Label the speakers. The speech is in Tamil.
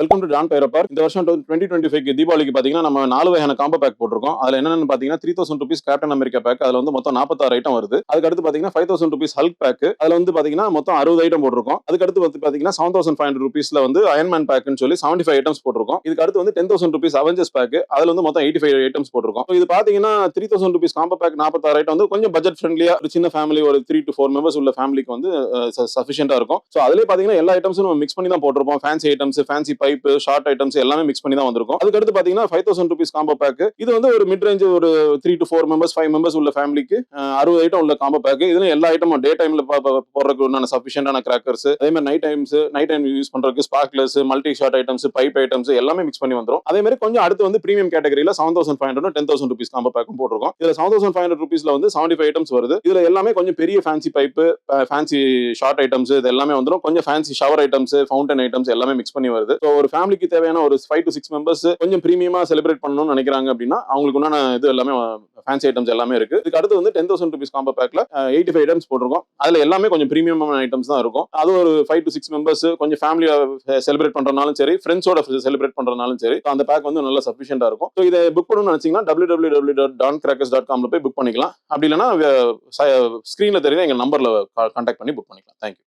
Speaker 1: Welcome to Don பைரப்பர். இந்த வருஷம் 2025 தீபாவளிக்கு பாத்தீங்கன்னா நம்ம 4 வகையான காம்போ பேக் போட்டிருக்கோம். அதுல என்னன்னு பாத்தீங்கன்னா 3000 rupees கேப்டன் அமெரிக்கா பேக். அதுல வந்து மொத்தம் 46 ஐட்டம் வருது. அதுக்கு அடுத்து பாத்தீங்கன்னா 5000 rupees ஹல்க் பேக். அதுல வந்து பாத்தீங்கன்னா மொத்தம் 60 ஐட்டம் போட்டிருக்கோம். அதுக்கு அடுத்து பாத்தீங்கன்னா 7500 rupeesல வந்து அயன்மேன் பேக்னு சொல்லி 75 ஐட்டம்ஸ் போட்டிருக்கோம். இதுக்கு அடுத்து வந்து 10000 rupees அவெஞ்சர்ஸ் பேக். அதுல வந்து மொத்தம் 85 ஐட்டம்ஸ் போட்டிருக்கோம். இது பாத்தீங்கன்னா 3000 rupees காம்போ பேக் 46 ஐட்டம் வந்து கொஞ்சம் பட்ஜெட் ஃப்ரெண்ட்லியா ஒரு சின்ன ஃபேமிலி ஒரு 3 to 4 மெம்பர்ஸ் உள்ள ஃபேமிலிக்கு வந்து சஃபிஷியன்டா இருக்கும். சோ அதுலயே பாத்தீங்கன்னா எல்லா ஐட்டம்ஸும் நம்ம மிக்ஸ் பண்ணி தான் போட்டிருப்போம். Fancy items, fancy pipe, short items எல்லாமே மிக்ஸ் பண்ணி தான் வந்திருக்கும். அதுக்கு அடுத்து பாத்தீங்கன்னா 5000 rupees காம்போ பேக். இது வந்து ஒரு மிட் ரேஞ்ச் ஒரு 3 to 4 மெம்பர்ஸ் 5 மெம்பர்ஸ் உள்ள ஃபேமிலிக்கு 60 ஐட்டம் உள்ள காம்போ பேக். இதுல எல்லா ஐட்டமும் டே டைம்ல போடுறதுக்கு உண்டான சஃபிஷியன்டான கிராக்கர்ஸ், அதே மாதிரி நைட் டைம் யூஸ் பண்றதுக்கு sparklers, multi short items, pipe items எல்லாமே மிக்ஸ் பண்ணி வந்துரும். அதே மாதிரி கொஞ்சம் அடுத்து வந்து பிரீமியம் கேட்டகரியில 7500 10000 rupees காம்போ பேக்கும் போட்டிருக்கோம். இதுல 7500 rupeesல வந்து 75 ஐட்டம்ஸ் வருது. இதுல எல்லாமே கொஞ்சம் பெரிய fancy pipe, fancy short items இது எல்லாமே வந்துரும். கொஞ்சம் fancy shower items, fountain items எல்லாமே மிக்ஸ் பண்ணி வருது. ஒரு ஃபேமிலிக்கு தேவையான ஒரு 5 to 6 மெம்பர்ஸ் கொஞ்சம் பிரீமியமா செலிப்ரேட் பண்ணணும்னு நினைக்கிறாங்க அப்படின்னா அவங்களுக்கு உண்டான இது எல்லாமே ஃபேன்சி ஐட்டம்ஸ் எல்லாமே இருக்கு. இதுக்கு அடுத்து வந்து 10000 rupees காம்போ பேக்ல 85 ஐட்டம்ஸ் போட்டிருக்கோம். அதுல எல்லாமே கொஞ்சம் பிரீமியமான ஐட்டம்ஸ் தான் இருக்கும். அது ஒரு 5 to 6 மெம்பர்ஸ் கொஞ்சம் ஃபேமிலியா செலிப்ரேட் பண்றதுனாலும் சரி, ஃப்ரெண்ட்ஸோட செலிப்ரேட் பண்றதுனாலும் சரி, அந்த பேக் வந்து நல்லா சஃபிஷியன்டா இருக்கும். ஸோ இதை புக் பண்ணணும்னு நினைச்சீங்கன்னா www.dancrackers.com போய் புக் பண்ணிக்கலாம். அப்படி இல்லைன்னா ஸ்கிரீன்ல தெரியுது எங்க நம்பர்ல கான்டாக்ட் பண்ணி புக் பண்ணிக்கலாம். தேங்க்யூ.